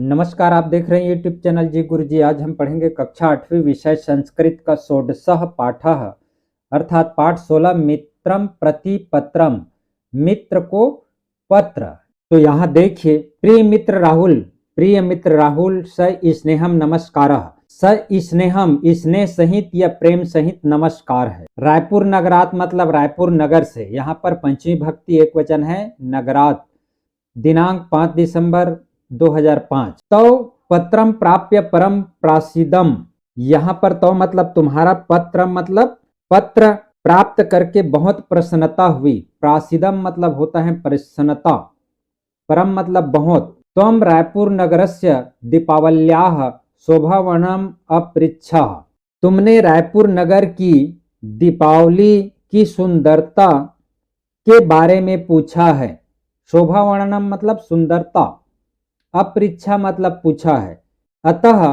नमस्कार, आप देख रहे हैं यूट्यूब चैनल जी गुरुजी। आज हम पढ़ेंगे कक्षा 8वीं विषय संस्कृत का षोडशः पाठः अर्थात पाठ 16 मित्रम प्रति पत्रम, मित्र को पत्र। तो यहाँ देखिए, प्रिय मित्र राहुल स स्नेहम नमस्कारः। स स्नेहम स्नेह सहित या प्रेम सहित नमस्कार है। रायपुर नगरात मतलब रायपुर नगर से। यहाँ पर पंचमी भक्ति एक वचन है नगरात। दिनांक 5 दिसंबर 2005। तो पत्रम प्राप्य परम प्रासिदम, यहाँ पर तो मतलब तुम्हारा, पत्र मतलब पत्र प्राप्त करके बहुत प्रसन्नता हुई। प्रासिदम मतलब होता है प्रसन्नता, परम मतलब बहुत। त्वं रायपुर नगरस्य दीपावल्याः शोभावर्णनम अपृच्छः, तुमने रायपुर नगर की दीपावली की सुंदरता के बारे में पूछा है। शोभा वर्णनम मतलब सुंदरता, अपृच्छा मतलब पूछा है। अतः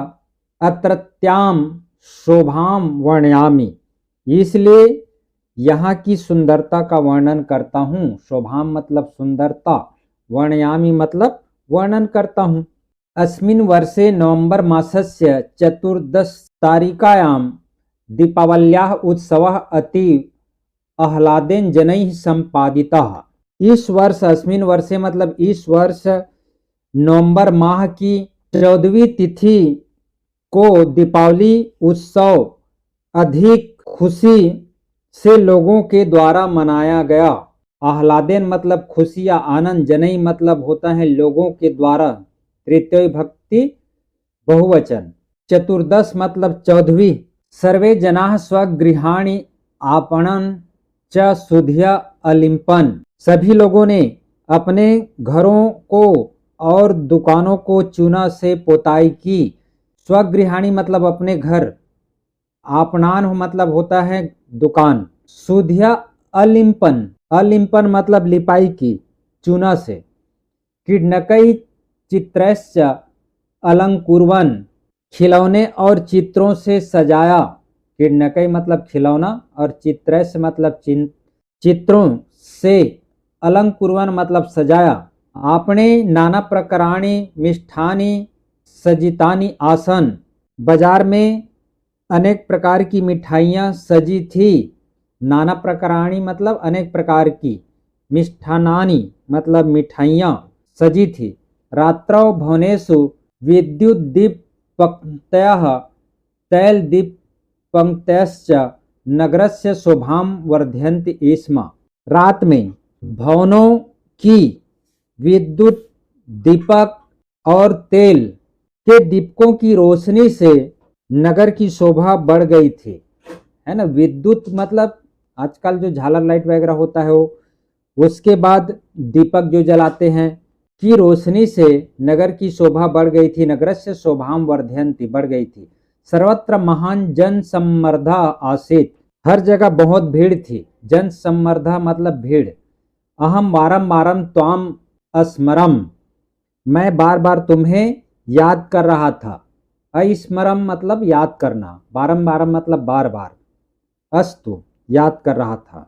अत्रत्याम शोभाम वर्णयामि, इसलिए यहाँ की सुंदरता का वर्णन करता हूँ। शोभाम मतलब सुंदरता, वर्णयामि मतलब वर्णन करता हूँ। अस्मिन् वर्षे नवंबर मासस्य चतुर्दशतारिकायां दीपावल्याः उत्सवः अतीव आह्लादेन जनैः संपादितः। इस वर्ष, अस्मिन् वर्षे मतलब इस वर्ष, नवंबर माह की 14वीं तिथि को दीपावली उत्सव अधिक खुशी से लोगों के द्वारा मनाया गया। आह्लादेन मतलब खुशी या आनंद, जनई मतलब होता है लोगों के द्वारा, तृतीय भक्ति बहुवचन। चतुर्दश मतलब 14वीं। सर्वे जनाः स्वगृहाणि आपणं च शुद्ध्या अलिम्पन्, सभी लोगों ने अपने घरों को और दुकानों को चूना से पोताई की। स्वगृहाणी मतलब अपने घर, आपणान मतलब होता है दुकान, शुद्ध्या अलिम्पन, अलिम्पन मतलब लिपाई की चूना से। क्रीडनकै चित्रैश्च अलंकुर्वन्, खिलौने और चित्रों से सजाया। क्रीडनकै मतलब खिलौना और चित्रैश्च मतलब चित्रों से, अलंकुर्वन् मतलब सजाया। आपणे नाना प्रकाराणि मिष्ठानि सजितानि आसन, बाजार में अनेक प्रकार की मिठाइयाँ सजी थी। नाना प्रकाराणि मतलब अनेक प्रकार की, मिष्ठानानि मतलब मिठाइयाँ सजी थी। रात्रौ भवनेषु विद्युत दीप पंक्तयः तैल दीप पंक्तयश्च नगरस्य शोभां वर्धयन्ति स्म, रात में भवनों की विद्युत दीपक और तेल के दीपकों की रोशनी से नगर की शोभा बढ़ गई थी। है ना, विद्युत मतलब आजकल जो झालर लाइट वगैरह होता है वो, उसके बाद दीपक जो जलाते हैं, की रोशनी से नगर की शोभा बढ़ गई थी। नगरस्य शोभां वर्धयन्ति, बढ़ गई थी। सर्वत्र महान जन सम्मर्दा आसीत्, हर जगह बहुत भीड़ थी। जन सम्मर्दा मतलब भीड़। अहम वारम वारम त्वाम अस्मरम, मैं बार बार तुम्हें याद कर रहा था। अस्मरम मतलब याद करना, बारम बारम मतलब बार बार, अस्तु याद कर रहा था।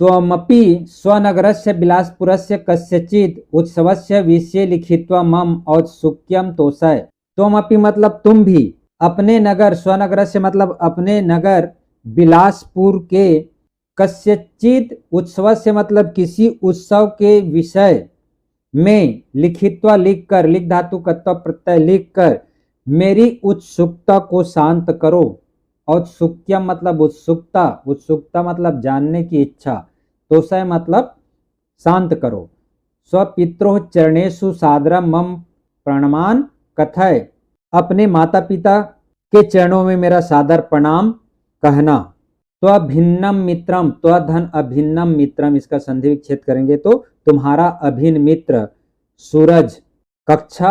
त्वमपि स्वनगरस्य बिलासपुरस्य कस्यचित् उत्सवस्य विषये लिखित्वा मम औत्सुक्यं तोषय। त्वमपि मतलब तुम भी, अपने नगर, स्वनगरस्य मतलब अपने नगर, बिलासपुर के, कस्यचित् उत्सवस्य मतलब किसी उत्सव के विषय में, लिखित्वा लिखकर, लिख धातु कत्व प्रत्यय लिखकर, मेरी उत्सुकता को शांत करो। औत्सुक्यम मतलब उत्सुकता, उत्सुकता मतलब जानने की इच्छा, तोषय मतलब शांत करो। स्वपित्रोः चरणेषु सादरं मम प्रणमान कथय, अपने माता पिता के चरणों में मेरा सादर प्रणाम कहना। त्वभिन्नम मित्रम, त्वधन अभिन्नम मित्रम, इसका संधि विच्छेद करेंगे तो तुम्हारा अभिन्न मित्र सूरज, कक्षा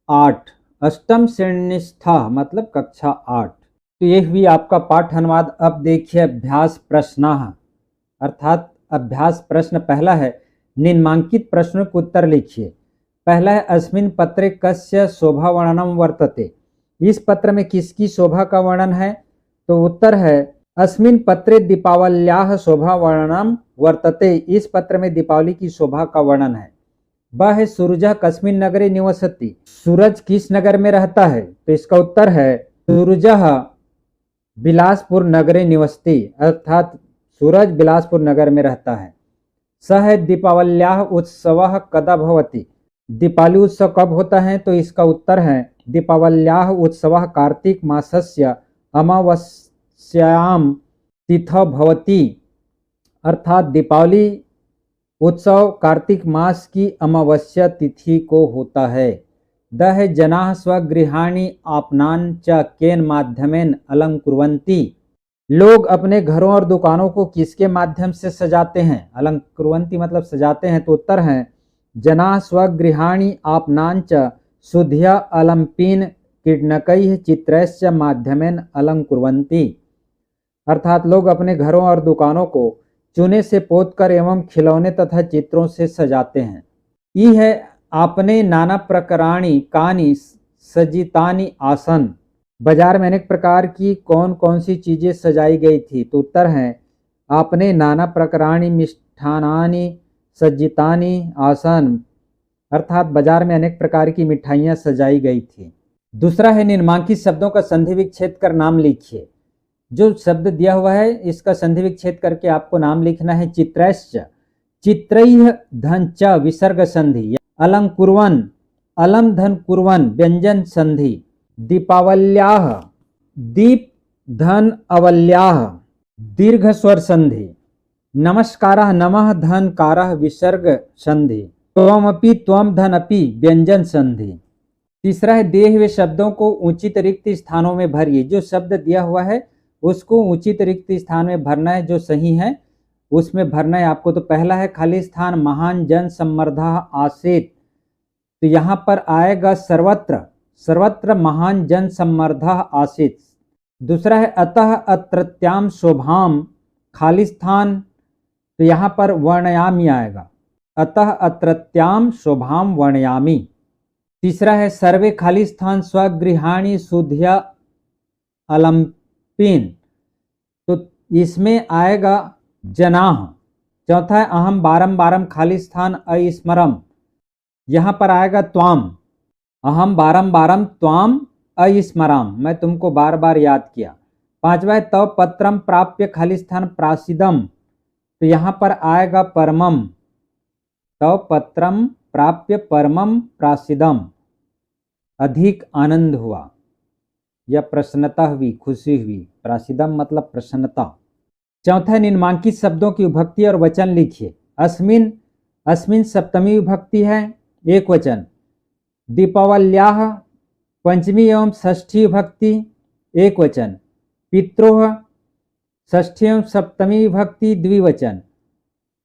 8, अष्टम श्रेणीस्था मतलब कक्षा 8। तो यह हुई आपका पाठ अनुवाद। अब देखिए अभ्यास प्रश्नः, अर्थात अभ्यास प्रश्न पहला है, निम्नांकित प्रश्नों के उत्तर लिखिए। पहला है, अस्मिन् पत्रे कस्य शोभा वर्णनम वर्तते, इस पत्र में किसकी शोभा का वर्णन है। तो उत्तर है, अस्मिन् पत्रे दीपावल्याः शोभा वर्णनम वर्तते, इस पत्र में दीपावली की शोभा का वर्णन है। ब है सूरजः कस्मिन् नगरे निवसति, सूरज किस नगर में रहता है? तो इसका उत्तर है सूरजः बिलासपुर नगरे निवसति, अर्थात सूरज बिलासपुर नगर में रहता है। स है दीपावल्याः उत्सवः कदा भवति, दीपावली उत्सव कब होता है? तो इसका उत्तर है दीपावल्याः उत्सवः कार्तिक मासस्य अमावस्यायां तिथौ भवति, अर्थात दीपावली उत्सव कार्तिक मास की अमावस्या तिथि को होता है। द है जनाः स्वगृहाणि आपनान् च केन माध्यमेन अलंकुर्वन्ति, लोग अपने घरों और दुकानों को किसके माध्यम से सजाते हैं? अलंकुर्वन्ति मतलब सजाते हैं। तो उत्तर है जनाः स्वगृहाणि आपनान् च शुद्ध्या अलंपीन किरणकैः चित्रैश्च माध्यमेन अलंकुर्वन्ति, अर्थात लोग अपने घरों और दुकानों को चूने से पोतकर एवं खिलौने तथा चित्रों से सजाते हैं। ई है आपने नाना प्रकाराणि कानि सजितानि आसन, बाजार में अनेक प्रकार की कौन कौन सी चीजें सजाई गई थी? तो उत्तर है आपने नाना प्रकाराणि मिष्ठानानि सज्जितानि आसन, अर्थात बाजार में अनेक प्रकार की मिठाइयां सजाई गई थी। दूसरा है निम्नांकित शब्दों का संधि विच्छेद कर नाम लिखिए। जो शब्द दिया हुआ है इसका संधि विच्छेद करके आपको नाम लिखना है। चित्रैश्च, चित्रैः धन च विसर्ग संधि, अलंकुर्वन्, अलम धन कुर्वन् व्यंजन संधि, दीपावल्याः, दीप धन अवल्याः दीर्घ स्वर संधि, नमस्कारः, नमः धन कारः विसर्ग संधि, त्वमपि त्वम धन अपि व्यंजन संधि। तीसरा है दिए हुए शब्दों को उचित रिक्त स्थानों में भरिए। जो शब्द दिया हुआ है उसको उचित रिक्त स्थान में भरना है, जो सही है उसमें भरना है आपको। तो पहला है खाली स्थान महान जन सम्मर्दः आसीत्, तो यहाँ पर आएगा सर्वत्र, सर्वत्र महान जन सम्मर्दः आसीत्। दूसरा है अतः अत्रत्याम शोभाम, खाली स्थान, तो यहाँ पर वर्णयामी आएगा, अतः अत्रत्याम शोभाम वर्णयामी। तीसरा है सर्वे खाली स्थान स्वगृहाणि शुद्ध्या अलंपीन, तो इसमें आएगा जनाः। चौथा है अहम बारम बारम खाली स्थान अस्मरम, यहाँ पर आएगा त्वाम, अहम बारम बारम त्वाम अस्मराम, मैं तुमको बार बार याद किया। पांचवा है तव पत्रम प्राप्य खाली स्थान प्रासिदम, तो यहाँ पर आएगा परमम, तव पत्रम प्राप्य परमम प्रासिदम, अधिक आनंद हुआ या प्रसन्नता हुई, खुशी हुई। प्रासिदम मतलब प्रसन्नता। चौथा निम्नांकित शब्दों की विभक्ति और वचन लिखिए। अस्मिन, अस्मिन सप्तमी विभक्ति है, एक वचन। दीपावल्याः पंचमी एवं षष्ठी विभक्ति, एक वचन। पित्रोः षष्ठी एवं सप्तमी विभक्ति, द्विवचन।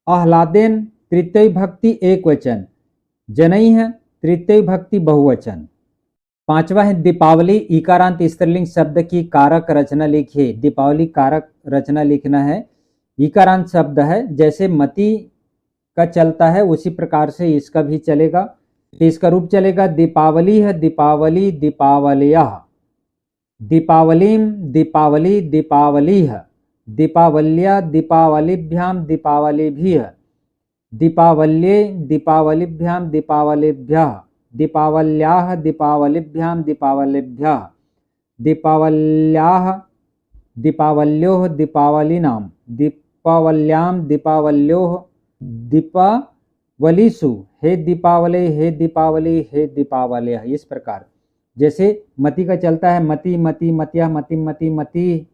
आह्लादेन तृतीय विभक्ति, एक वचन। जनैः तृतीय विभक्ति, बहुवचन। पांचवा है दीपावली इकारांत स्त्रीलिंग शब्द की कारक रचना लिखिए। दीपावली कारक रचना लिखना है। इकारांत शब्द है, जैसे मति का चलता है उसी प्रकार से इसका भी चलेगा। तो इसका रूप चलेगा दीपावली है, दीपावली, दीपावलियः, दीपावलीम, दीपावली, दीपावलीः, दीपावल्या, दीपावलिभ्याम, दीपावलिभिः, दीपावल्ये, दीपावलिभ्याम, दीपावलिभ्यः, दीपावल्याः, दीपावलिभ्याम, दीपावलिभ्यः, दीपावल्याः, दीपावल्योः, दीपावलिनां, दीपावल्यां, दीपावल्योः, दीपावलीषु, हे दीपावली, हे दीपावली, हे दीपावल्यः। इस प्रकार जैसे मति का चलता है, मति, मति, मत्यः, मति, मति, मति,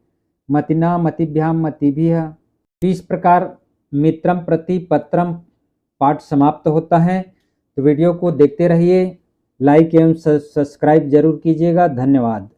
मतिना, मतिभ्याम, मतिभिः। इस प्रकार मित्रम प्रति पत्रम पाठ समाप्त होता है। तो वीडियो को देखते रहिए, लाइक एवं सब्सक्राइब जरूर कीजिएगा। धन्यवाद।